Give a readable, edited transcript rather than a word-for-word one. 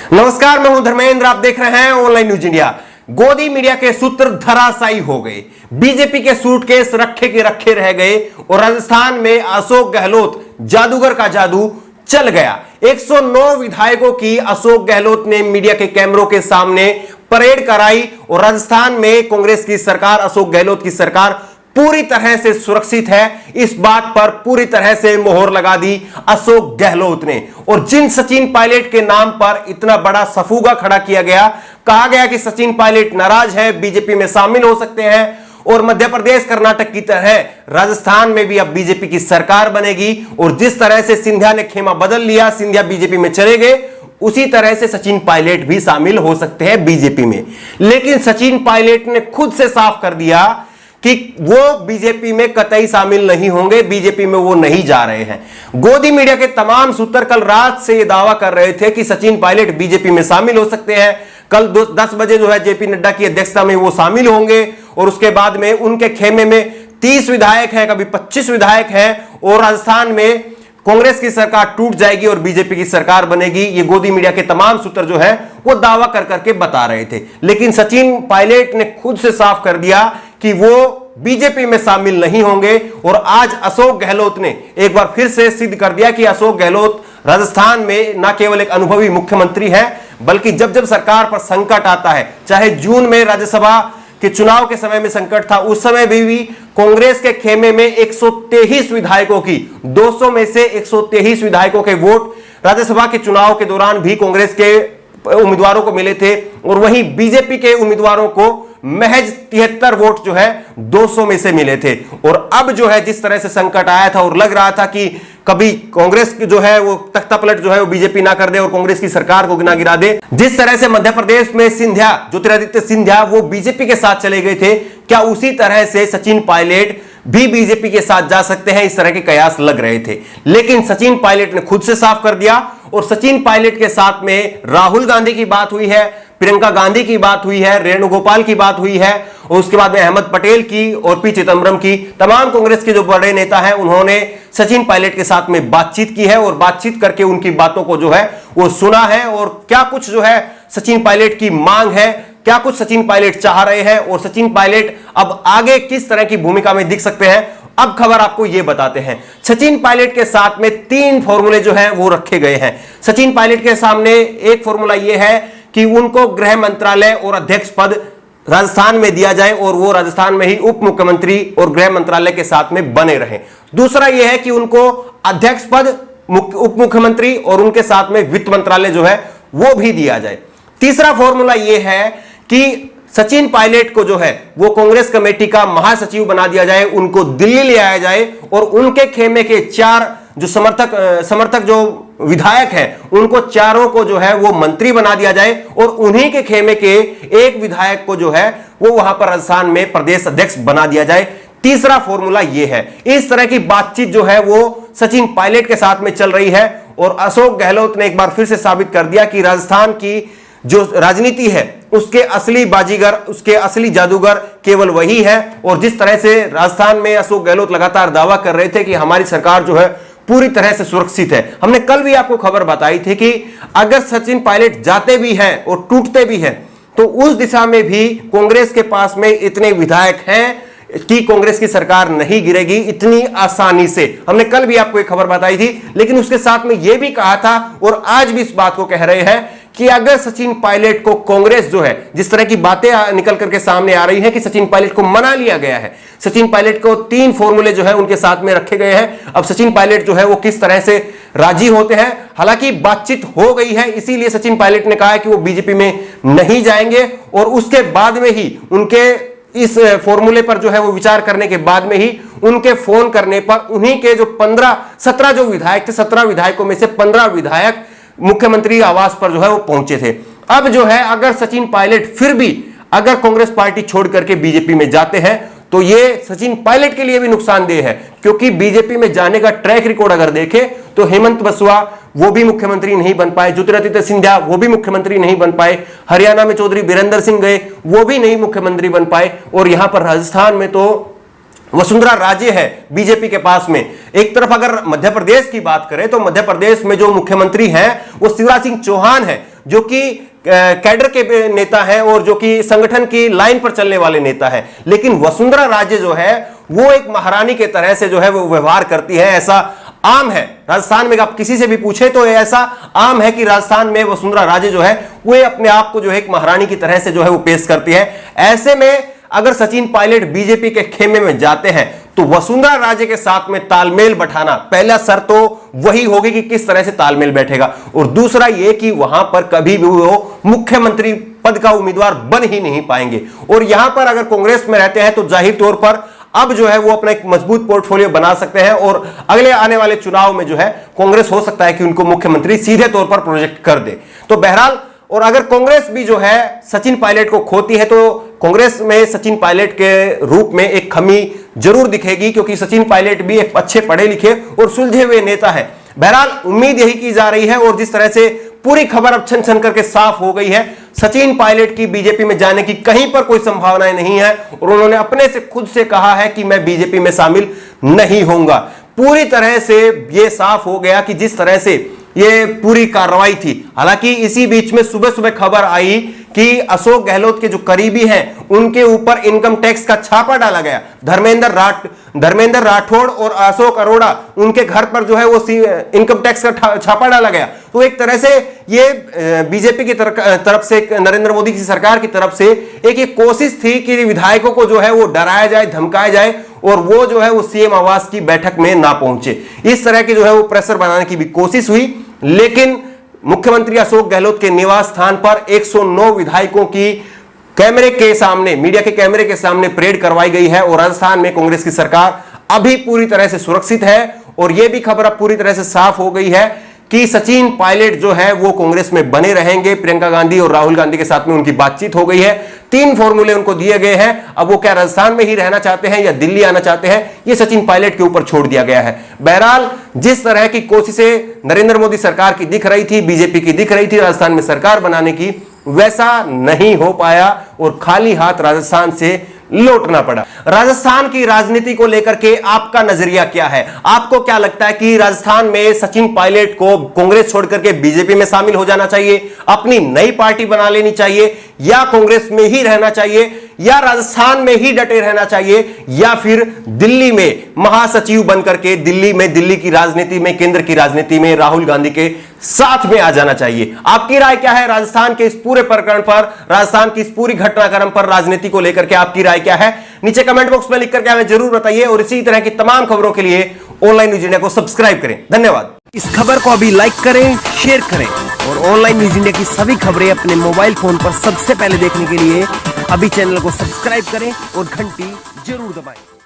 नमस्कार, मैं हूं धर्मेंद्र। आप देख रहे हैं ऑनलाइन न्यूज इंडिया। गोदी मीडिया के सूत्र धराशायी हो गए, बीजेपी के सूटकेस रखे के रखे रह गए और राजस्थान में अशोक गहलोत जादूगर का जादू चल गया। 109 विधायकों की अशोक गहलोत ने मीडिया के कैमरों के सामने परेड कराई और राजस्थान में कांग्रेस की सरकार, अशोक गहलोत की सरकार पूरी तरह से सुरक्षित है। इस बात पर पूरी तरह से मोहर लगा दी अशोक गहलोत ने। और जिन सचिन पायलट के नाम पर इतना बड़ा सफूगा खड़ा किया गया, कहा गया कि सचिन पायलट नाराज है, बीजेपी में शामिल हो सकते हैं और मध्य प्रदेश कर्नाटक की तरह राजस्थान में भी अब बीजेपी की सरकार बनेगी। और जिस तरह से सिंधिया ने खेमा बदल लिया, सिंधिया बीजेपी में चले गए, उसी तरह से सचिन पायलट भी शामिल हो सकते हैं बीजेपी में। लेकिन सचिन पायलट ने खुद से साफ कर दिया कि वो बीजेपी में कतई शामिल नहीं होंगे, बीजेपी में वो नहीं जा रहे हैं। गोदी मीडिया के तमाम सूत्र कल रात से ये दावा कर रहे थे कि सचिन पायलट बीजेपी में शामिल हो सकते हैं। कल 10 बजे जो है जेपी नड्डा की अध्यक्षता में वो शामिल होंगे और उसके बाद में उनके खेमे में 30 विधायक हैं, कभी 25 विधायक हैं और राजस्थान में कांग्रेस की सरकार टूट जाएगी और बीजेपी की सरकार बनेगी। ये गोदी मीडिया के तमाम सूत्र जो है वो दावा कर करके बता रहे थे। लेकिन सचिन पायलट ने खुद से साफ कर दिया कि वो बीजेपी में शामिल नहीं होंगे। और आज अशोक गहलोत ने एक बार फिर से सिद्ध कर दिया कि अशोक गहलोत राजस्थान में न केवल एक अनुभवी मुख्यमंत्री है, बल्कि जब जब सरकार पर संकट आता है, चाहे जून में राज्यसभा के चुनाव के समय में संकट था, उस समय भी कांग्रेस के खेमे में 123 विधायकों की 200 में से 123 विधायकों के वोट राज्यसभा के चुनाव के दौरान भी कांग्रेस के उम्मीदवारों को मिले थे और वहीं बीजेपी के उम्मीदवारों को महज 73 वोट जो है 200 में से मिले थे। और अब जो है जिस तरह से संकट आया था और लग रहा था कि कभी कांग्रेस जो है वो तख्ता पलट जो है वो बीजेपी ना कर दे और कांग्रेस की सरकार को ना गिरा दे, जिस तरह से मध्य प्रदेश में सिंधिया, ज्योतिरादित्य सिंधिया वो बीजेपी के साथ चले गए थे, क्या उसी तरह से सचिन पायलट भी बीजेपी के साथ जा सकते हैं? इस तरह के कयास लग रहे थे। लेकिन सचिन पायलट ने खुद से साफ कर दिया और सचिन पायलट के साथ में राहुल गांधी की बात हुई है, प्रियंका गांधी की बात हुई है, रेणुगोपाल की बात हुई है और उसके बाद में अहमद पटेल की और पी चिदम्बरम की, तमाम कांग्रेस के जो बड़े नेता हैं उन्होंने सचिन पायलट के साथ में बातचीत की है और बातचीत करके उनकी बातों को जो है वो सुना है और क्या कुछ जो है सचिन पायलट की मांग है, क्या कुछ सचिन पायलट चाह रहे हैं और सचिन पायलट अब आगे किस तरह की भूमिका में दिख सकते हैं। अब खबर आपको यह बताते हैं। सचिन पायलट के साथ में 3 फॉर्मूले जो हैं वो रखे गए हैं। सचिन पायलट के सामने एक फॉर्मूला यह है कि उनको गृह मंत्रालय और अध्यक्ष पद राजस्थान में दिया जाए और वो राजस्थान में ही उप मुख्यमंत्री और गृह मंत्रालय के साथ में बने रहे। दूसरा यह है कि उनको अध्यक्ष पद, उप मुख्यमंत्री और उनके साथ में वित्त मंत्रालय जो है वो भी दिया जाए। तीसरा फॉर्मूला यह है कि सचिन पायलट को जो है वो कांग्रेस कमेटी का महासचिव बना दिया जाए, उनको दिल्ली ले आया जाए और उनके खेमे के 4 जो समर्थक जो विधायक हैं उनको चारों को जो है वो मंत्री बना दिया जाए और उन्हीं के खेमे के एक विधायक को जो है वो वहां पर राजस्थान में प्रदेश अध्यक्ष बना दिया जाए। तीसरा फॉर्मूला ये है। इस तरह की बातचीत जो है वो सचिन पायलट के साथ में चल रही है और अशोक गहलोत ने एक बार फिर से साबित कर दिया कि राजस्थान की जो राजनीति है उसके असली बाजीगर, उसके असली जादूगर केवल वही है। और जिस तरह से राजस्थान में अशोक गहलोत लगातार दावा कर रहे थे कि हमारी सरकार जो है पूरी तरह से सुरक्षित है, हमने कल भी आपको खबर बताई थी कि अगर सचिन पायलट जाते भी हैं और टूटते भी हैं तो उस दिशा में भी कांग्रेस के पास में इतने विधायक हैं कि कांग्रेस की सरकार नहीं गिरेगी इतनी आसानी से। हमने कल भी आपको एक खबर बताई थी, लेकिन उसके साथ में यह भी कहा था और आज भी इस बात को कह रहे हैं कि अगर सचिन पायलट को कांग्रेस जो है, जिस तरह की बातें निकल करके सामने आ रही हैं कि सचिन पायलट को मना लिया गया है, सचिन पायलट को 3 फॉर्मूले जो है उनके साथ में रखे गए हैं। अब सचिन पायलट जो है वो किस तरह से राजी होते हैं। हालांकि बातचीत हो गई है, इसीलिए सचिन पायलट ने कहा है कि वो बीजेपी में नहीं जाएंगे और उसके बाद में ही उनके इस फॉर्मूले पर जो है वो विचार करने के बाद में ही उनके फोन करने पर उन्हीं के जो 17 जो विधायक थे, 17 विधायकों में से 15 विधायक मुख्यमंत्री आवास पर जो है वो पहुंचे थे। अब जो है अगर सचिन पायलट फिर भी अगर कांग्रेस पार्टी छोड़ करके बीजेपी में जाते हैं तो ये सचिन पायलट के लिए भी नुकसानदेह है, क्योंकि बीजेपी में जाने का ट्रैक रिकॉर्ड अगर देखें तो हेमंत बसवा वो भी मुख्यमंत्री नहीं बन पाए, ज्योतिरादित्य सिंधिया वो भी मुख्यमंत्री नहीं बन पाए, हरियाणा में चौधरी बीरेंद्र सिंह गए वो भी नहीं मुख्यमंत्री बन पाए और यहां पर राजस्थान में तो वसुंधरा राजे है बीजेपी के पास में। एक तरफ अगर मध्य प्रदेश की बात करें तो मध्य प्रदेश में जो मुख्यमंत्री हैं वो शिवराज सिंह चौहान है, जो कि कैडर के नेता हैं और जो कि संगठन की लाइन पर चलने वाले नेता हैं। लेकिन वसुंधरा राजे जो है वो एक महारानी के तरह से जो है वो व्यवहार करती है। ऐसा आम है राजस्थान में, आप किसी से भी पूछे तो ऐसा आम है कि राजस्थान में वसुंधरा राजे जो है वो अपने आप को जो है एक महारानी की तरह से जो है वो पेश करती है। ऐसे में अगर सचिन पायलट बीजेपी के खेमे में जाते हैं तो वसुंधरा राजे के साथ में तालमेल बैठाना, पहला शर्त तो वही होगी कि किस तरह से तालमेल बैठेगा, और दूसरा यह कि वहां पर कभी भी वो मुख्यमंत्री पद का उम्मीदवार बन ही नहीं पाएंगे। और यहां पर अगर कांग्रेस में रहते हैं तो जाहिर तौर पर अब जो है वो अपना एक मजबूत पोर्टफोलियो बना सकते हैं और अगले आने वाले चुनाव में जो है कांग्रेस हो सकता है कि उनको मुख्यमंत्री सीधे तौर पर प्रोजेक्ट कर दे। तो बहरहाल, और अगर कांग्रेस भी जो है सचिन पायलट को खोती है तो कांग्रेस में सचिन पायलट के रूप में एक कमी जरूर दिखेगी, क्योंकि सचिन पायलट भी एक अच्छे पढ़े लिखे और सुलझे हुए नेता है। बहरहाल, उम्मीद यही की जा रही है और जिस तरह से पूरी खबर अब छन छन करके साफ हो गई है, सचिन पायलट की बीजेपी में जाने की कहीं पर कोई संभावनाएं नहीं है और उन्होंने अपने से खुद से कहा है कि मैं बीजेपी में शामिल नहीं होऊंगा। पूरी तरह से यह साफ हो गया कि जिस तरह से ये पूरी कार्रवाई थी। हालांकि इसी बीच में सुबह सुबह खबर आई कि अशोक गहलोत के जो करीबी हैं उनके ऊपर इनकम टैक्स का छापा डाला गया। धर्मेंद्र राठौड़ और अशोक अरोड़ा, उनके घर पर जो है वो इनकम टैक्स का छापा डाला गया। तो एक तरह से ये बीजेपी की तरफ से, नरेंद्र मोदी की सरकार की तरफ से एक ये कोशिश थी कि विधायकों को जो है वो डराया जाए, धमकाया जाए और वो जो है वो सीएम आवास की बैठक में ना पहुंचे। इस तरह की जो है वो प्रेशर बनाने की भी कोशिश हुई, लेकिन मुख्यमंत्री अशोक गहलोत के निवास स्थान पर 109 विधायकों की कैमरे के सामने, मीडिया के कैमरे के सामने परेड करवाई गई है और राजस्थान में कांग्रेस की सरकार अभी पूरी तरह से सुरक्षित है। और यह भी खबर अब पूरी तरह से साफ हो गई है कि सचिन पायलट जो है वो कांग्रेस में बने रहेंगे। प्रियंका गांधी और राहुल गांधी के साथ में उनकी बातचीत हो गई है। 3 फॉर्मूले उनको दिए गए हैं। अब वो क्या राजस्थान में ही रहना चाहते हैं या दिल्ली आना चाहते हैं, ये सचिन पायलट के ऊपर छोड़ दिया गया है। बहरहाल, जिस तरह की कोशिशें नरेंद्र मोदी सरकार की दिख रही थी, बीजेपी की दिख रही थी राजस्थान में सरकार बनाने की, वैसा नहीं हो पाया और खाली हाथ राजस्थान से लौटना पड़ा। राजस्थान की राजनीति को लेकर के आपका नजरिया क्या है? आपको क्या लगता है कि राजस्थान में सचिन पायलट को कांग्रेस छोड़कर के बीजेपी में शामिल हो जाना चाहिए, अपनी नई पार्टी बना लेनी चाहिए, या कांग्रेस में ही रहना चाहिए, या राजस्थान में ही डटे रहना चाहिए, या फिर दिल्ली में महासचिव बनकर के दिल्ली की राजनीति में, केंद्र की राजनीति में राहुल गांधी के साथ में आ जाना चाहिए? आपकी राय क्या है राजस्थान के इस पूरे प्रकरण पर, राजस्थान की इस पूरी घटनाक्रम पर, राजनीति को लेकर के आपकी राय क्या है? नीचे कमेंट बॉक्स में लिखकर के हमें जरूर बताइए और इसी तरह की तमाम खबरों के लिए ऑनलाइन न्यूज इंडिया को सब्सक्राइब करें। धन्यवाद। इस खबर को अभी लाइक करें, शेयर करें और ऑनलाइन न्यूज इंडिया की सभी खबरें अपने मोबाइल फोन पर सबसे पहले देखने के लिए अभी चैनल को सब्सक्राइब करें और घंटी जरूर दबाएं।